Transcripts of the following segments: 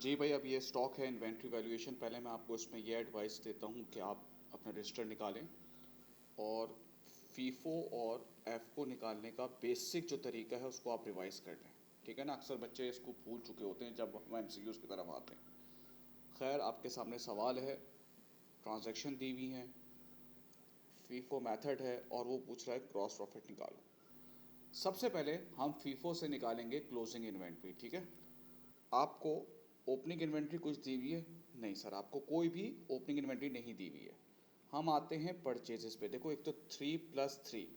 जी भाई, अब ये स्टॉक है इन्वेंट्री वैल्यूएशन। पहले मैं आपको इसमें ये एडवाइस देता हूँ कि आप अपना रजिस्टर निकालें और फीफो और एफको निकालने का बेसिक जो तरीका है उसको आप रिवाइज कर लें। ठीक है ना, अक्सर बच्चे इसको भूल चुके होते हैं जब हम एमसीक्यूज़ की तरफ आते हैं। खैर, आपके सामने सवाल है, ट्रांजैक्शन दी हुई हैं, फीफो मेथड है और वो पूछ रहा है क्रॉस प्रॉफिट निकालो। सबसे पहले हम फीफो से निकालेंगे क्लोजिंग इन्वेंट्री। ठीक है, आपको ओपनिंग इन्वेंट्री कुछ दी हुई है? नहीं सर, आपको कोई भी ओपनिंग इन्वेंट्री नहीं दी हुई है। हम आते हैं परचेजेस पे। देखो, एक तो 3+3,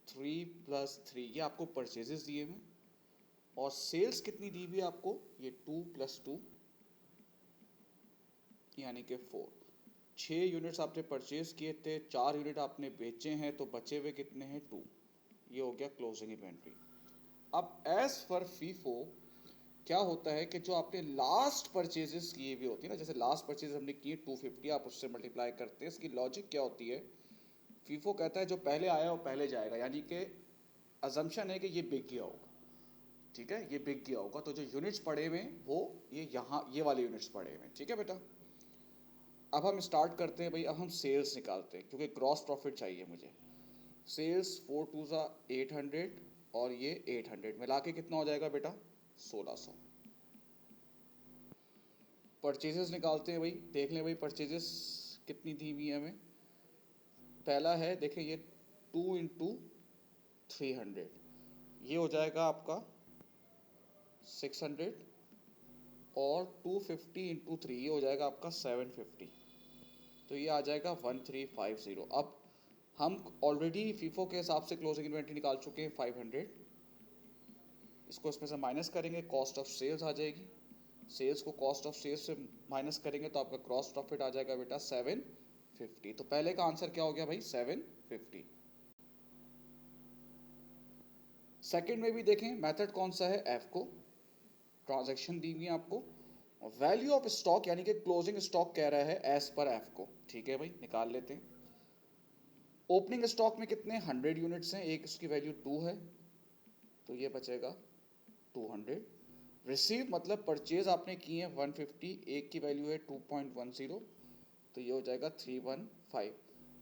3+3 ये आपको परचेजेस दिए हुए, और सेल्स कितनी दी हुई है आपको? ये 2+2 यानी कि 4। 6 यूनिट्स आपने परचेज किए थे, 4 यूनिट आपने बेचे हैं, तो बचे हुए कितने हैं? 2। ये हो गया क्लोजिंग इन्वेंट्री। अब एज फॉर फीफो क्या होता है कि जो आपने लास्ट परचेजेस किए हुए होती है ना, जैसे लास्ट परचेज हमने की 250, आप उससे मल्टीप्लाई करते हैं। इसकी लॉजिक क्या होती है? फीफो कहता है जो पहले आया वो पहले जाएगा, यानी कि अजम्पशन है कि ये बिक गया होगा। ठीक है, ये बिक गया होगा, तो जो यूनिट्स पड़े हुए हैं वो ये वाले यूनिट्स पड़े हुए हैं। ठीक है बेटा, अब हम स्टार्ट करते हैं भाई। अब हम सेल्स निकालते हैं क्योंकि ग्रॉस प्रॉफिट चाहिए मुझे। सेल्स 4×2 = 800 और ये 800 मिला के कितना हो जाएगा बेटा? 1600। परचेजेस निकालते हैं भाई। देख लें भाई परचेजेस कितनी दी हुई है हमें। पहला है, देखें ये 2×300, ये हो जाएगा आपका 600, और 250 × 3 ये हो जाएगा आपका 750, तो ये आ जाएगा 1350। अब हम ऑलरेडी फीफो के हिसाब से क्लोजिंग इन्वेंट्री निकाल चुके हैं 500। इसको इसमें से माइनस करेंगे, कॉस्ट ऑफ सेल्स आ जाएगी। सेल्स को कॉस्ट ऑफ सेल्स से माइनस करेंगे तो आपका क्रॉस प्रॉफिट आ जाएगा बेटा 750। तो पहले का आंसर क्या हो गया भाई? 750। सेकंड में भी देखें, मेथड कौन सा है? एफ को। ट्रांजैक्शन दी हुई है आपको, और वैल्यू ऑफ स्टॉक यानी कि क्लोजिंग स्टॉक कह रहा है एज पर एफ को। ठीक है भाई, निकाल लेते हैं। ओपनिंग स्टॉक में कितने? 100 यूनिट्स हैं, एक उसकी वैल्यू 2 है, तो ये बचेगा 200। रिसीव मतलब परचेज आपने की है 150, एक की वैल्यू है 2.10, तो ये हो जाएगा 315।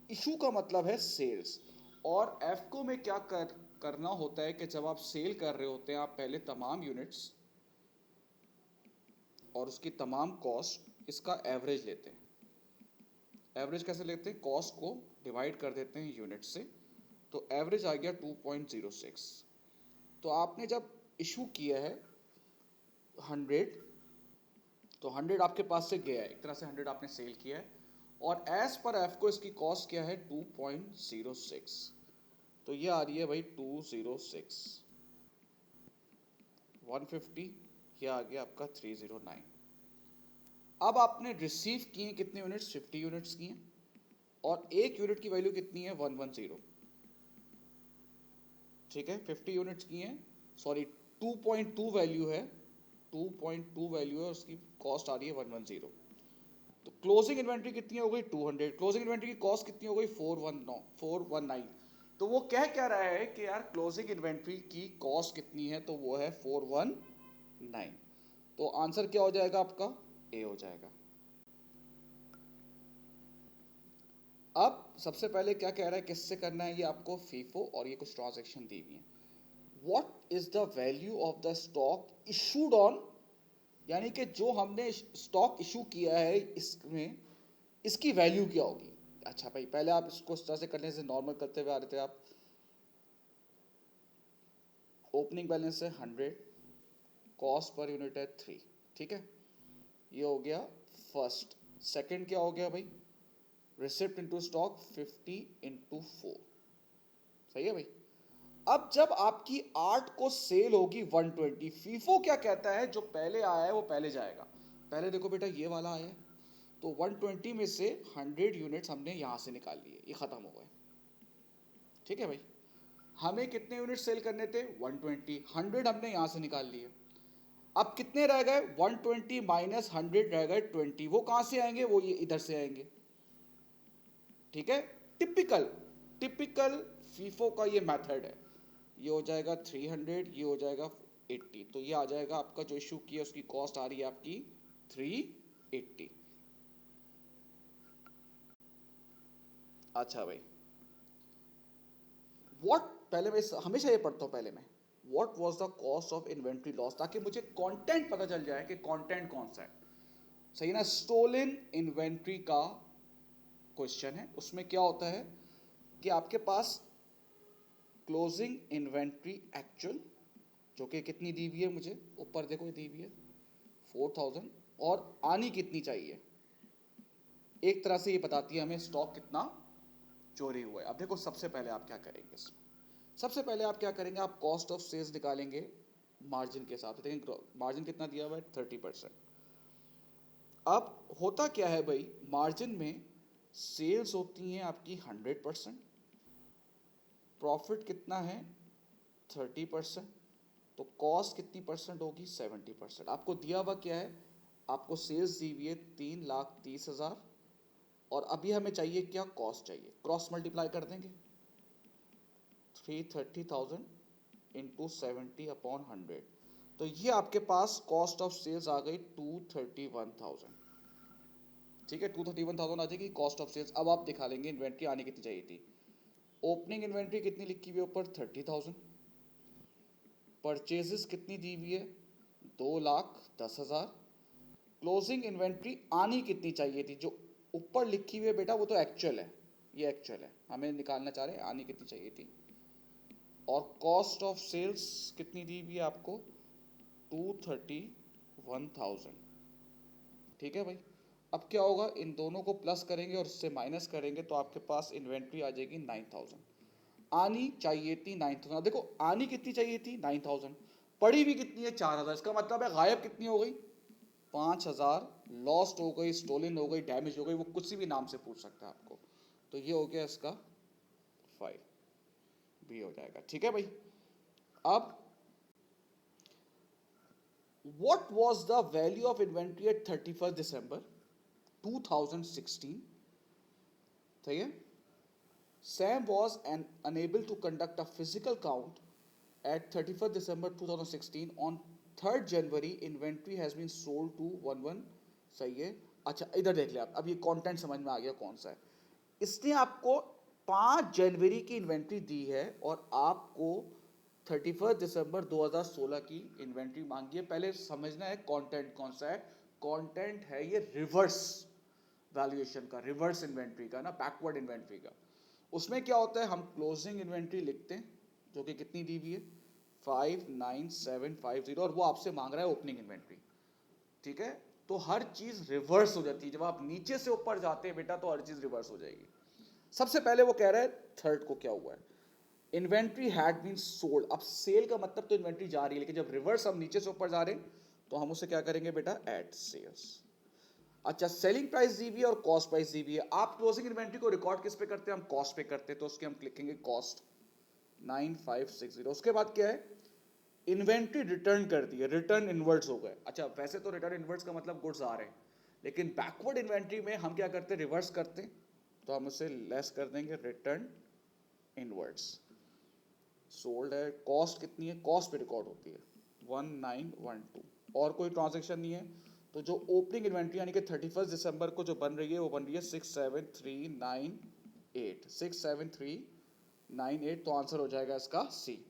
इशू का मतलब है सेल्स। और एफको में क्या करना होता है कि जब आप सेल कर रहे होते हैं, आप पहले तमाम यूनिट्स और उसकी तमाम कॉस्ट, इसका एवरेज लेते हैं। एवरेज कैसे लेते हैं? कॉस्ट को डिवाइड कर देते हैं यूनिट से, तो एवरेज आ गया 2.06। तो आपने जब इशू किया है 100, तो 100 आपके पास से गया है, एक तरह से 100 आपने सेल किया है, और एज पर एफ को इसकी कॉस्ट क्या है? 2.06, तो ये आ रही है भाई 206। 150, ये आ गया आपका 309। अब आपने रिसीव किए कितने यूनिट्स? 50 यूनिट्स किए, और एक यूनिट की वैल्यू कितनी है? 110। ठीक है, 50 यूनिट्स की हैं, सॉरी 2.2 वैल्यू है, 2.2 वैल्यू है, उसकी कॉस्ट आ रही है 110। तो क्लोजिंग इन्वेंट्री कितनी हो गई? 200। क्लोजिंग इन्वेंट्री की कॉस्ट कितनी हो गई? 419। तो वो क्या रहा है कि यार क्लोजिंग इन्वेंट्री की कॉस्ट कितनी है? तो वो है 419। तो आंसर क्या हो जाएगा आपका? ए हो जाएगा। अब सबसे पहले क्या कह रहा है, किससे करना है? ये आपको फीफो और ये कुछ ट्रांजेक्शन दी हुई है। What is the value of the stock issued on, यानी कि जो हमने स्टॉक इशू किया है इसमें, इसकी वैल्यू क्या होगी? अच्छा भाई, पहले आप इसको इस तरह से करने से नॉर्मल करते हुए आ रहे थे आप। ओपनिंग बैलेंस है 100, कॉस्ट पर यूनिट है 3। ठीक है, ये हो गया फर्स्ट। सेकंड क्या हो गया भाई? Receipt into stock 50 × 4। सही है भाई। अब जब आपकी 8 को सेल होगी 120, फीफो क्या कहता है? जो पहले आया है वो पहले जाएगा। पहले देखो बेटा, ये वाला आया है, तो 120 में से 100 यूनिट्स हमने यहां से निकाल लिए, ये खत्म हो गए। ठीक है भाई, हमें कितने यूनिट सेल करने थे? 120, 100 हमने यहां से निकाल लिए। अब कितने रह गए? 120 माइनस 100 रह गए 20। वो कहां से आएंगे? वो ये इधर से आएंगे। ठीक है, टिपिकल टिपिकल फीफो का ये मेथड है। ये हो जाएगा 300, ये हो जाएगा 80, तो ये आ जाएगा आपका जो इशू किया उसकी कॉस्ट आ रही है आपकी 380। अच्छा भाई, व्हाट, पहले मैं हमेशा ये पढ़ता हूँ पहले मैं, what was the cost of inventory loss, ताकि मुझे कंटेंट पता चल जाए कि कंटेंट कौन सा है। सही ना, स्टोलन इन्वेंट्री का क्वेश्चन है। उसमें क्या होता है कि आपके पास क्लोजिंग इन्वेंट्री एक्चुअल, जो कि कितनी दी हुई है मुझे, ऊपर देखो दी हुई है 4000, और आनी कितनी चाहिए, एक तरह से ये बताती है हमें स्टॉक कितना चोरी हुआ है। अब देखो सबसे पहले आप क्या करेंगे इसमें, सबसे पहले आप क्या करेंगे, आप कॉस्ट ऑफ सेल्स निकालेंगे मार्जिन के हिसाब से। देखिए मार्जिन कितना दिया हुआ है, 30%। अब होता क्या है भाई, मार्जिन में सेल्स होती हैं आपकी 100%, प्रॉफिट कितना है 30%, तो कॉस्ट कितनी परसेंट होगी 70%। आपको दिया हुआ क्या है, आपको सेल्स दी हुई है 3,30,000, और अभी हमें चाहिए क्या, कॉस्ट चाहिए, क्रॉस मल्टीप्लाई कर देंगे 330,000 इंटू 70/100, तो ये आपके पास कॉस्ट ऑफ सेल्स आ गई 231,000। ठीक है, 231,000 आ जाएगी कॉस्ट ऑफ सेल्स। अब आप दिखा लेंगे इन्वेंट्री आनी कितनी चाहिए थी। ओपनिंग इन्वेंट्री कितनी लिखी हुई है ऊपर, 30,000। परचेजेस कितनी दी हुई है, 2,10,000। क्लोजिंग इन्वेंट्री आनी कितनी चाहिए थी, जो ऊपर लिखी हुई है बेटा वो तो एक्चुअल है, ये एक्चुअल है, हमें निकालना चाह रहे हैं आनी कितनी चाहिए थी। और कॉस्ट ऑफ सेल्स कितनी दी हुई है आपको, 231,000। ठीक है भाई, अब क्या होगा, इन दोनों को प्लस करेंगे और इससे माइनस करेंगे तो आपके पास इन्वेंट्री आ जाएगी 9,000। आनी चाहिए थी 9,000, देखो आनी कितनी चाहिए थी 9,000, पड़ी भी कितनी है 4,000, इसका मतलब है गायब कितनी हो गई 5,000, लॉस्ट हो गई, स्टोलन हो गई, डैमेज हो गई, वो कुछ भी नाम से पूछ सकता है आपको। तो ये हो गया इसका 5 भी हो जाएगा। ठीक है भाई, अब what was the value of inventory at 31st December 2016? सही है, Sam was unable to conduct a physical count at 31st December 2016. On 3rd January inventory has been sold to 11। सही है। अच्छा इधर देख लिया आप, अब ये कंटेंट समझ में आ गया कौन सा है। इसने आपको 5 जनवरी की इन्वेंट्री दी है और आपको 31 दिसंबर 2016 की इन्वेंट्री मांगी है। पहले समझना है कंटेंट कौन सा है, कंटेंट है ये रिवर्स वैल्यूएशन का, रिवर्स इन्वेंट्री का ना, बैकवर्ड इन्वेंट्री का। उसमें क्या होता है, हम क्लोजिंग इन्वेंट्री लिखते हैं जो कि कितनी दी हुई है 59750, और वो आपसे मांग रहा है ओपनिंग इन्वेंट्री। ठीक है, तो हर चीज रिवर्स हो जाती है, जब आप नीचे से ऊपर जाते हैं बेटा तो हर चीज रिवर्स हो जाएगी। सबसे पहले वो कह रहा है थर्ड को क्या हुआ है, इन्वेंट्री हैड बीन सोल्ड। अब सेल का मतलब तो इन्वेंट्री जा रही है, लेकिन जब रिवर्स हम नीचे से ऊपर जा रहे हैं तो हम उसे क्या करेंगे बेटा, एड सेल्स। अच्छा सेलिंग प्राइस दी हुई है और कॉस्ट प्राइस दी हुई है। आप क्लोजिंग इन्वेंट्री को रिकॉर्ड किस पे करते हैं, हम कॉस्ट पे करते हैं, तो उसके हम लिखेंगे कॉस्ट 9560। उसके बाद क्या है, इन्वेंट्री रिटर्न कर दी है, रिटर्न इनवर्ड्स हो गए। अच्छा वैसे तो रिटर्न इनवर्ड्स का मतलब गुड्स आ रहे हैं, लेकिन बैकवर्ड इन्वेंट्री में हम क्या करते हैं, रिवर्स करते हैं, तो हम उसे लेस कर देंगे रिटर्न इनवर्ड्स। सोल्ड है, कॉस्ट कितनी है, कॉस्ट पे रिकॉर्ड होती है 1912, और कोई ट्रांजेक्शन नहीं है। तो जो ओपनिंग इन्वेंट्री यानी कि 31 दिसंबर को जो बन रही है वो बन रही है 67398, 67398, तो आंसर हो जाएगा इसका सी।